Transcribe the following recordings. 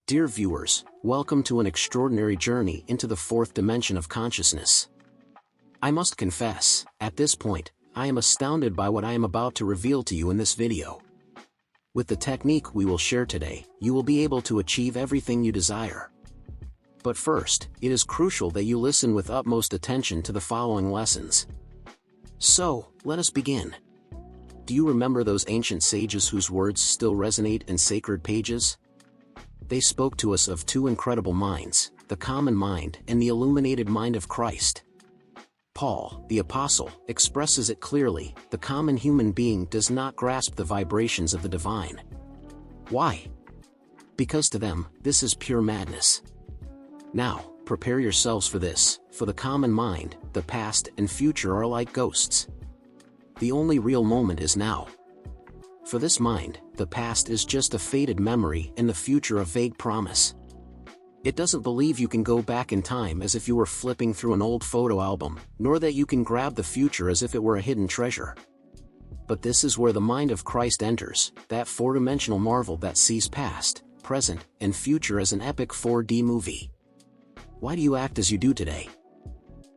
Dear viewers, welcome to an extraordinary journey into the fourth dimension of consciousness. I must confess, at this point, I am astounded by what I am about to reveal to you in this video. With the technique we will share today, you will be able to achieve everything you desire. But first, it is crucial that you listen with utmost attention to the following lessons. So, let us begin. Do you remember those ancient sages whose words still resonate in sacred pages? They spoke to us of two incredible minds, the common mind and the illuminated mind of Christ. Paul, the apostle, expresses it clearly: the common human being does not grasp the vibrations of the divine. Why? Because to them, this is pure madness. Now, prepare yourselves for this, for the common mind, the past and future are like ghosts. The only real moment is now. For this mind, the past is just a faded memory and the future a vague promise. It doesn't believe you can go back in time as if you were flipping through an old photo album, nor that you can grab the future as if it were a hidden treasure. But this is where the mind of Christ enters, that four-dimensional marvel that sees past, present, and future as an epic 4D movie. Why do you act as you do today?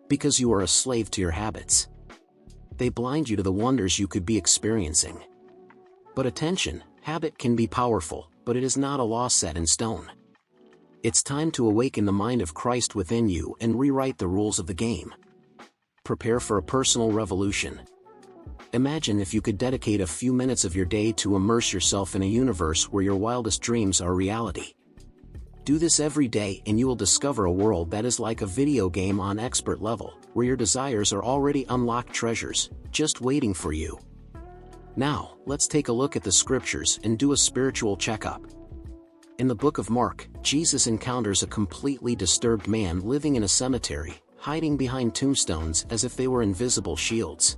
Because you are a slave to your habits. They blind you to the wonders you could be experiencing. But attention, habit can be powerful, but it is not a law set in stone. It's time to awaken the mind of Christ within you and rewrite the rules of the game. Prepare for a personal revolution. Imagine if you could dedicate a few minutes of your day to immerse yourself in a universe where your wildest dreams are reality. Do this every day and you will discover a world that is like a video game on expert level, where your desires are already unlocked treasures, just waiting for you. Now, let's take a look at the scriptures and do a spiritual checkup. In the book of Mark, Jesus encounters a completely disturbed man living in a cemetery, hiding behind tombstones as if they were invisible shields.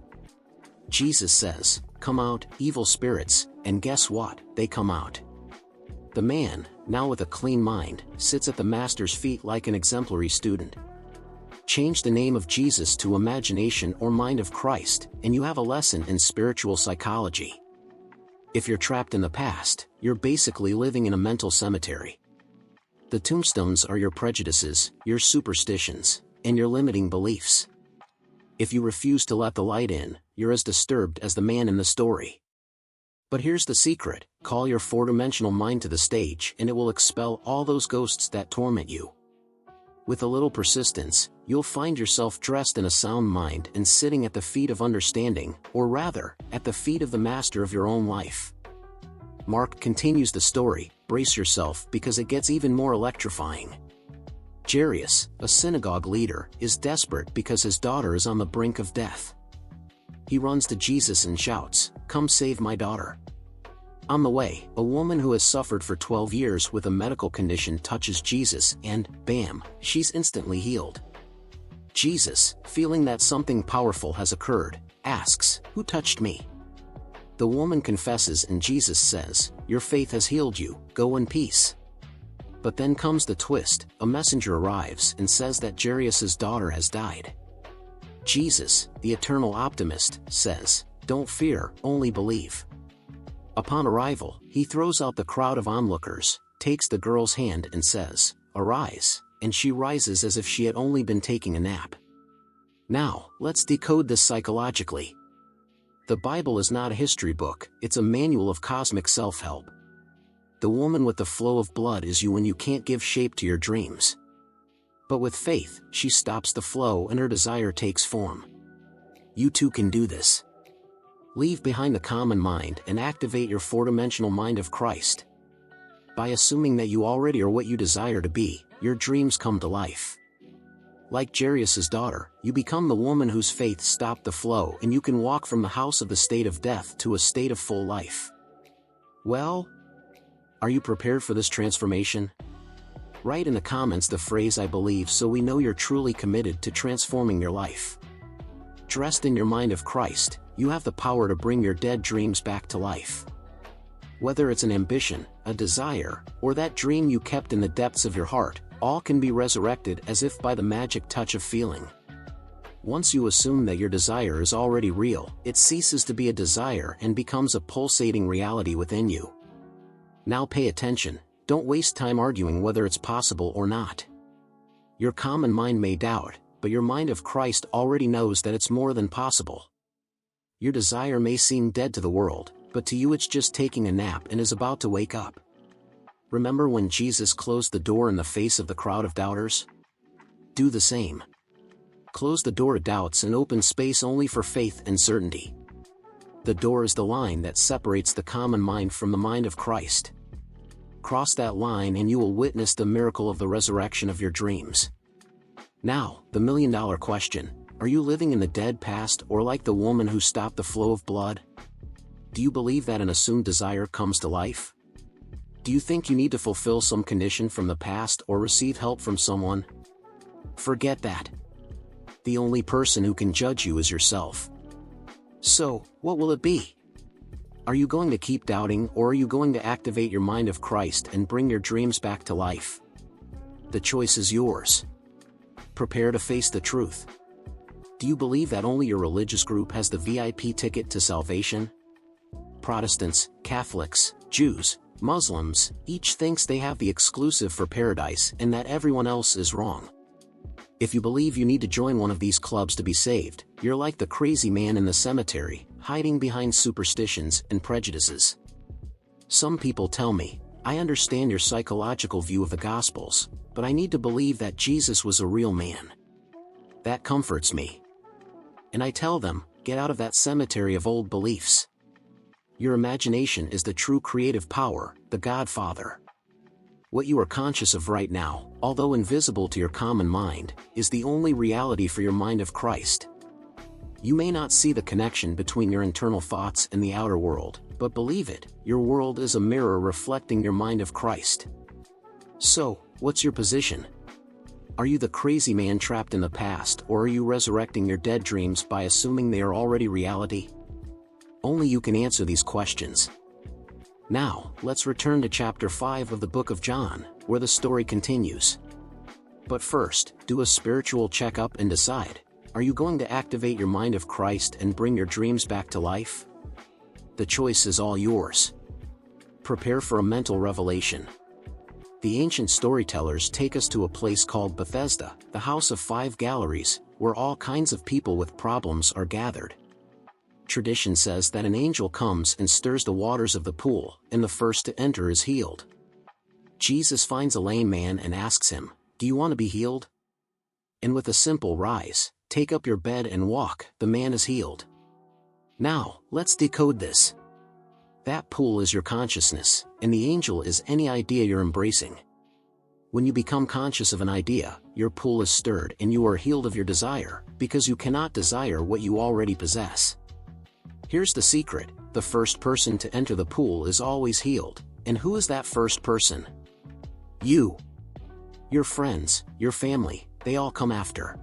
Jesus says, "Come out, evil spirits," and guess what? They come out. The man, now with a clean mind, sits at the master's feet like an exemplary student. Change the name of Jesus to imagination or mind of Christ, and you have a lesson in spiritual psychology. If you're trapped in the past, you're basically living in a mental cemetery. The tombstones are your prejudices, your superstitions, and your limiting beliefs. If you refuse to let the light in, you're as disturbed as the man in the story. But here's the secret: call your four-dimensional mind to the stage and it will expel all those ghosts that torment you. With a little persistence, you'll find yourself dressed in a sound mind and sitting at the feet of understanding, or rather, at the feet of the master of your own life. Mark continues the story. Brace yourself because it gets even more electrifying. Jairus, a synagogue leader, is desperate because his daughter is on the brink of death. He runs to Jesus and shouts, "Come save my daughter." On the way, a woman who has suffered for 12 years with a medical condition touches Jesus and, bam, she's instantly healed. Jesus, feeling that something powerful has occurred, asks, "Who touched me?" The woman confesses and Jesus says, "Your faith has healed you, go in peace." But then comes the twist: a messenger arrives and says that Jairus' daughter has died. Jesus, the eternal optimist, says, "Don't fear, only believe." Upon arrival, he throws out the crowd of onlookers, takes the girl's hand and says, "Arise," and she rises as if she had only been taking a nap. Now, let's decode this psychologically. The Bible is not a history book, it's a manual of cosmic self-help. The woman with the flow of blood is you when you can't give shape to your dreams. But with faith, she stops the flow and her desire takes form. You too can do this. Leave behind the common mind and activate your four-dimensional mind of Christ. By assuming that you already are what you desire to be, your dreams come to life. Like Jairus' daughter, you become the woman whose faith stopped the flow and you can walk from the house of the state of death to a state of full life. Well, are you prepared for this transformation? Write in the comments the phrase "I believe" so we know you're truly committed to transforming your life. Dressed in your mind of Christ, you have the power to bring your dead dreams back to life. Whether it's an ambition, a desire, or that dream you kept in the depths of your heart, all can be resurrected as if by the magic touch of feeling. Once you assume that your desire is already real, it ceases to be a desire and becomes a pulsating reality within you. Now pay attention, Don't waste time arguing whether it's possible or not. Your common mind may doubt, but your mind of Christ already knows that it's more than possible. Your desire may seem dead to the world, but to you it's just taking a nap and is about to wake up. Remember when Jesus closed the door in the face of the crowd of doubters? Do the same. Close the door to doubts and open space only for faith and certainty. The door is the line that separates the common mind from the mind of Christ. Cross that line and you will witness the miracle of the resurrection of your dreams. Now, the million-dollar question: are you living in the dead past or like the woman who stopped the flow of blood? Do you believe that an assumed desire comes to life? Do you think you need to fulfill some condition from the past or receive help from someone? Forget that. The only person who can judge you is yourself. So, what will it be? Are you going to keep doubting, or are you going to activate your mind of Christ and bring your dreams back to life? The choice is yours. Prepare to face the truth. Do you believe that only your religious group has the VIP ticket to salvation? Protestants, Catholics, Jews, Muslims, each thinks they have the exclusive for paradise and that everyone else is wrong. If you believe you need to join one of these clubs to be saved, you're like the crazy man in the cemetery, hiding behind superstitions and prejudices. Some people tell me, I understand your psychological view of the Gospels, but I need to believe that Jesus was a real man. That comforts me. And I tell them, get out of that cemetery of old beliefs. Your imagination is the true creative power, the Godfather. What you are conscious of right now, although invisible to your common mind, is the only reality for your mind of Christ. You may not see the connection between your internal thoughts and the outer world, but believe it, your world is a mirror reflecting your mind of Christ. So, what's your position? Are you the crazy man trapped in the past, or are you resurrecting your dead dreams by assuming they are already reality? Only you can answer these questions. Now, let's return to chapter 5 of the book of John, where the story continues. But first, do a spiritual checkup and decide, are you going to activate your mind of Christ and bring your dreams back to life? The choice is all yours. Prepare for a mental revelation. The ancient storytellers take us to a place called Bethesda, the house of 5 galleries, where all kinds of people with problems are gathered. Tradition says that an angel comes and stirs the waters of the pool, and the first to enter is healed. Jesus finds a lame man and asks him, "Do you want to be healed?" And with a simple "Rise, take up your bed and walk," the man is healed. Now, let's decode this. That pool is your consciousness, and the angel is any idea you're embracing. When you become conscious of an idea, your pool is stirred and you are healed of your desire, because you cannot desire what you already possess. Here's the secret: the first person to enter the pool is always healed. And who is that first person? You. Your friends, your family, they all come after.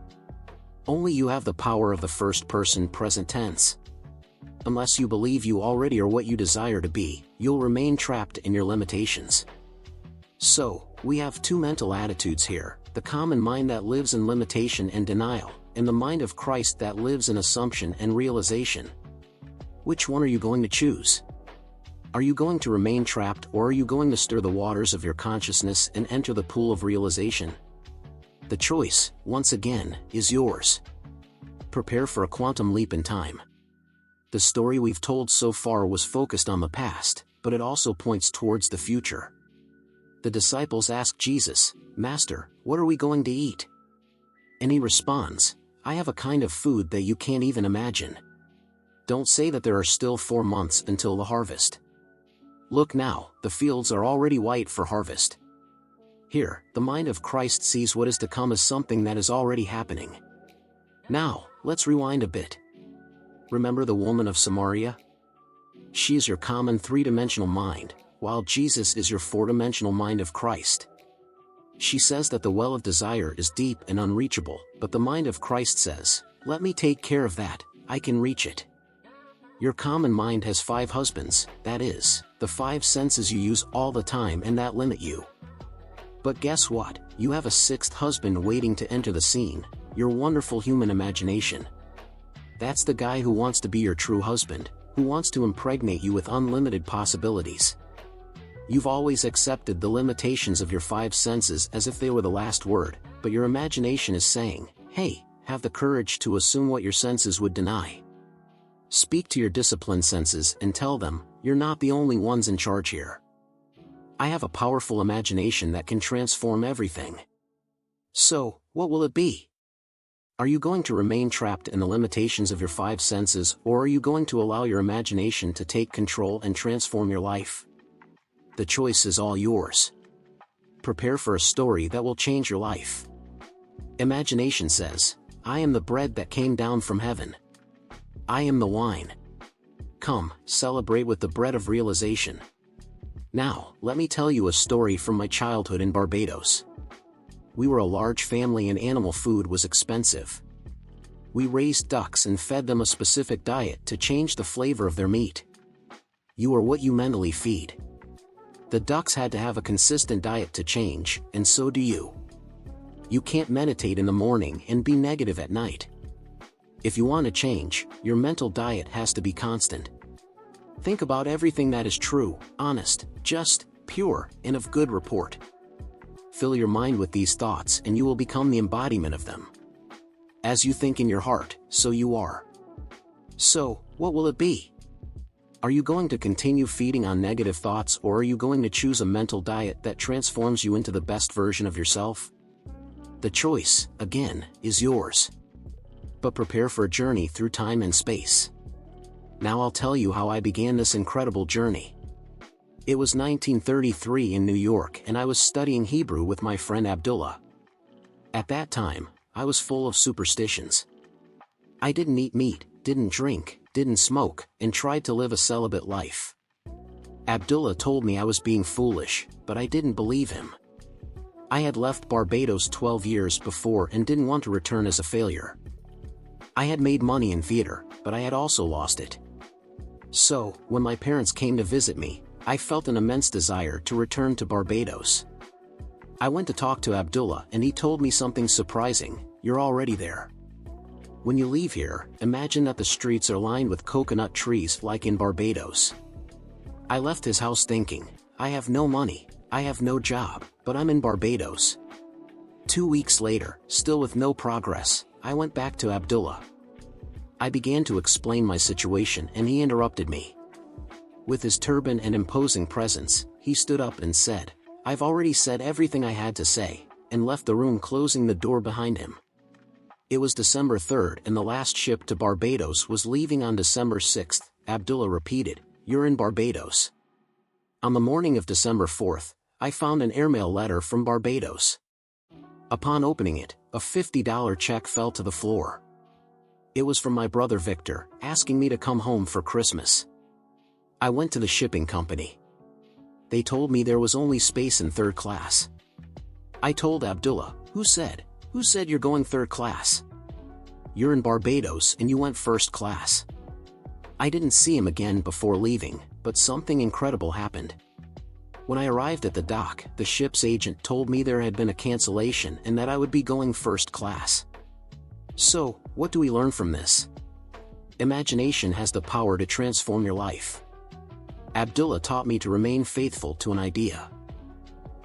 Only you have the power of the first person present tense. Unless you believe you already are what you desire to be, you'll remain trapped in your limitations. So, we have 2 mental attitudes here: the common mind that lives in limitation and denial, and the mind of Christ that lives in assumption and realization. Which one are you going to choose? Are you going to remain trapped, or are you going to stir the waters of your consciousness and enter the pool of realization? The choice, once again, is yours. Prepare for a quantum leap in time. The story we've told so far was focused on the past, but it also points towards the future. The disciples ask Jesus, "Master, what are we going to eat?" And he responds, "I have a kind of food that you can't even imagine. Don't say that there are still 4 months until the harvest. Look now, the fields are already white for harvest." Here, the mind of Christ sees what is to come as something that is already happening. Now, let's rewind a bit. Remember the woman of Samaria? She is your common 3-dimensional mind, while Jesus is your 4-dimensional mind of Christ. She says that the well of desire is deep and unreachable, but the mind of Christ says, "Let me take care of that, I can reach it." Your common mind has 5 husbands, that is, the 5 senses you use all the time and that limit you. But guess what? You have a 6th husband waiting to enter the scene, your wonderful human imagination. That's the guy who wants to be your true husband, who wants to impregnate you with unlimited possibilities. You've always accepted the limitations of your five senses as if they were the last word, but your imagination is saying, hey, have the courage to assume what your senses would deny. Speak to your disciplined senses and tell them, you're not the only ones in charge here. I have a powerful imagination that can transform everything. So, what will it be? Are you going to remain trapped in the limitations of your five senses, or are you going to allow your imagination to take control and transform your life? The choice is all yours. Prepare for a story that will change your life. Imagination says, I am the bread that came down from heaven. I am the wine. Come, celebrate with the bread of realization. Now, let me tell you a story from my childhood in Barbados. We were a large family and animal food was expensive. We raised ducks and fed them a specific diet to change the flavor of their meat. You are what you mentally feed. The ducks had to have a consistent diet to change, and so do you. You can't meditate in the morning and be negative at night. If you want to change, your mental diet has to be constant. Think about everything that is true, honest, just, pure, and of good report. Fill your mind with these thoughts and you will become the embodiment of them. As you think in your heart, so you are. So, what will it be? Are you going to continue feeding on negative thoughts, or are you going to choose a mental diet that transforms you into the best version of yourself? The choice, again, is yours. But prepare for a journey through time and space. Now I'll tell you how I began this incredible journey. It was 1933 in New York and I was studying Hebrew with my friend Abdullah. At that time, I was full of superstitions. I didn't eat meat, didn't drink, didn't smoke, and tried to live a celibate life. Abdullah told me I was being foolish, but I didn't believe him. I had left Barbados 12 years before and didn't want to return as a failure. I had made money in theater, but I had also lost it. So, when my parents came to visit me, I felt an immense desire to return to Barbados. I went to talk to Abdullah and he told me something surprising, you're already there. When you leave here, imagine that the streets are lined with coconut trees like in Barbados. I left his house thinking, I have no money, I have no job, but I'm in Barbados. 2 weeks later, still with no progress, I went back to Abdullah. I began to explain my situation and he interrupted me. With his turban and imposing presence, he stood up and said, I've already said everything I had to say, and left the room closing the door behind him. It was December 3rd and the last ship to Barbados was leaving on December 6th, Abdullah repeated, you're in Barbados. On the morning of December 4th, I found an airmail letter from Barbados. Upon opening it, a $50 check fell to the floor. It was from my brother Victor, asking me to come home for Christmas. I went to the shipping company. They told me there was only space in third class. I told Abdullah, Who said you're going third class? You're in Barbados and you went first class. I didn't see him again before leaving, but something incredible happened. When I arrived at the dock, the ship's agent told me there had been a cancellation and that I would be going first class. So, what do we learn from this? Imagination has the power to transform your life. Abdullah taught me to remain faithful to an idea.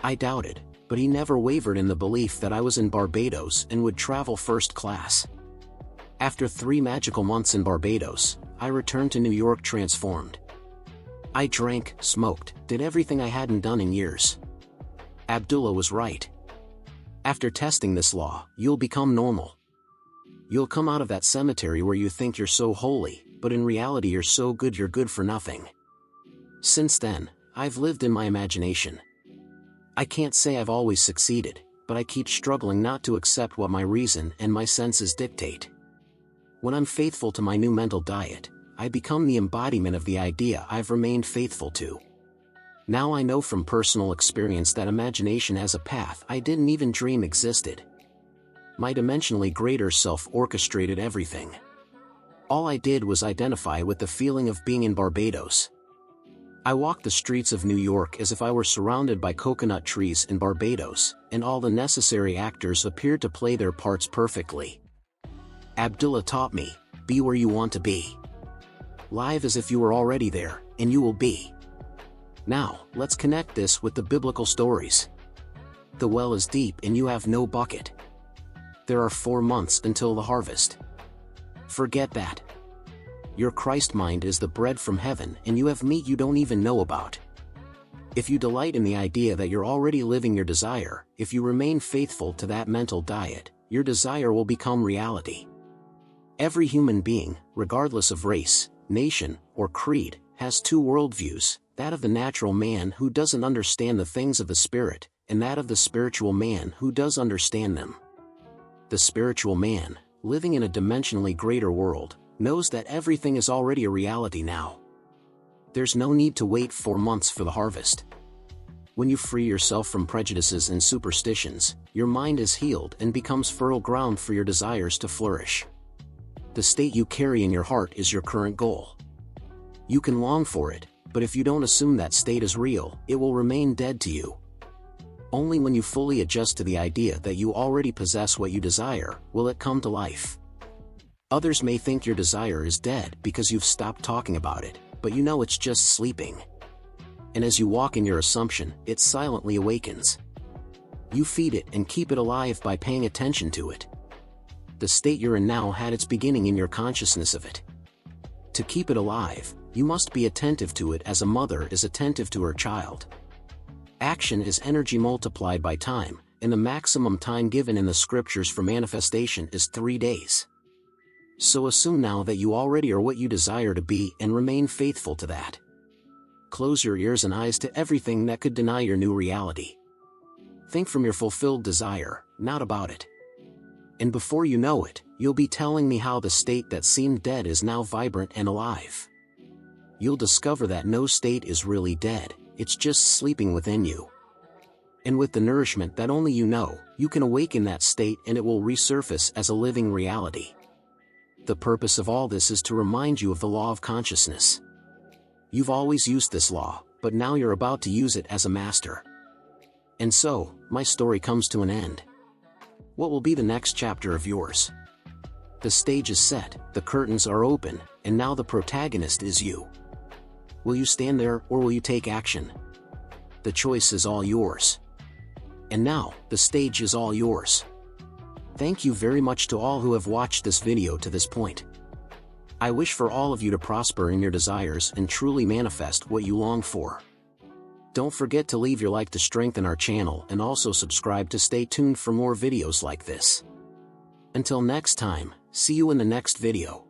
I doubted, but he never wavered in the belief that I was in Barbados and would travel first class. After 3 magical months in Barbados, I returned to New York transformed. I drank, smoked, did everything I hadn't done in years. Abdullah was right. After testing this law, you'll become normal. You'll come out of that cemetery where you think you're so holy, but in reality you're so good you're good for nothing. Since then, I've lived in my imagination. I can't say I've always succeeded, but I keep struggling not to accept what my reason and my senses dictate. When I'm faithful to my new mental diet, I become the embodiment of the idea I've remained faithful to. Now I know from personal experience that imagination has a path I didn't even dream existed. My dimensionally greater self orchestrated everything. All I did was identify with the feeling of being in Barbados. I walked the streets of New York as if I were surrounded by coconut trees in Barbados, and all the necessary actors appeared to play their parts perfectly. Abdullah taught me, be where you want to be. Live as if you were already there, and you will be. Now, let's connect this with the biblical stories. The well is deep and you have no bucket. There are 4 months until the harvest. Forget that. Your Christ mind is the bread from heaven and you have meat you don't even know about. If you delight in the idea that you're already living your desire, if you remain faithful to that mental diet, your desire will become reality. Every human being, regardless of race, nation, or creed, has 2 worldviews, that of the natural man who doesn't understand the things of the Spirit, and that of the spiritual man who does understand them. The spiritual man, living in a dimensionally greater world, knows that everything is already a reality now. There's no need to wait 4 months for the harvest. When you free yourself from prejudices and superstitions, your mind is healed and becomes fertile ground for your desires to flourish. The state you carry in your heart is your current goal. You can long for it, but if you don't assume that state is real, it will remain dead to you. Only when you fully adjust to the idea that you already possess what you desire, will it come to life. Others may think your desire is dead because you've stopped talking about it, but you know it's just sleeping. And as you walk in your assumption, it silently awakens. You feed it and keep it alive by paying attention to it. The state you're in now had its beginning in your consciousness of it. To keep it alive, you must be attentive to it as a mother is attentive to her child. Action is energy multiplied by time, and the maximum time given in the scriptures for manifestation is 3 days. So assume now that you already are what you desire to be and remain faithful to that. Close your ears and eyes to everything that could deny your new reality. Think from your fulfilled desire, not about it. And before you know it, you'll be telling me how the state that seemed dead is now vibrant and alive. You'll discover that no state is really dead, it's just sleeping within you. And with the nourishment that only you know, you can awaken that state and it will resurface as a living reality. The purpose of all this is to remind you of the law of consciousness. You've always used this law, but now you're about to use it as a master. And so, my story comes to an end. What will be the next chapter of yours? The stage is set, the curtains are open, and now the protagonist is you. Will you stand there or will you take action? The choice is all yours. And now, the stage is all yours. Thank you very much to all who have watched this video to this point. I wish for all of you to prosper in your desires and truly manifest what you long for. Don't forget to leave your like to strengthen our channel and also subscribe to stay tuned for more videos like this. Until next time, see you in the next video.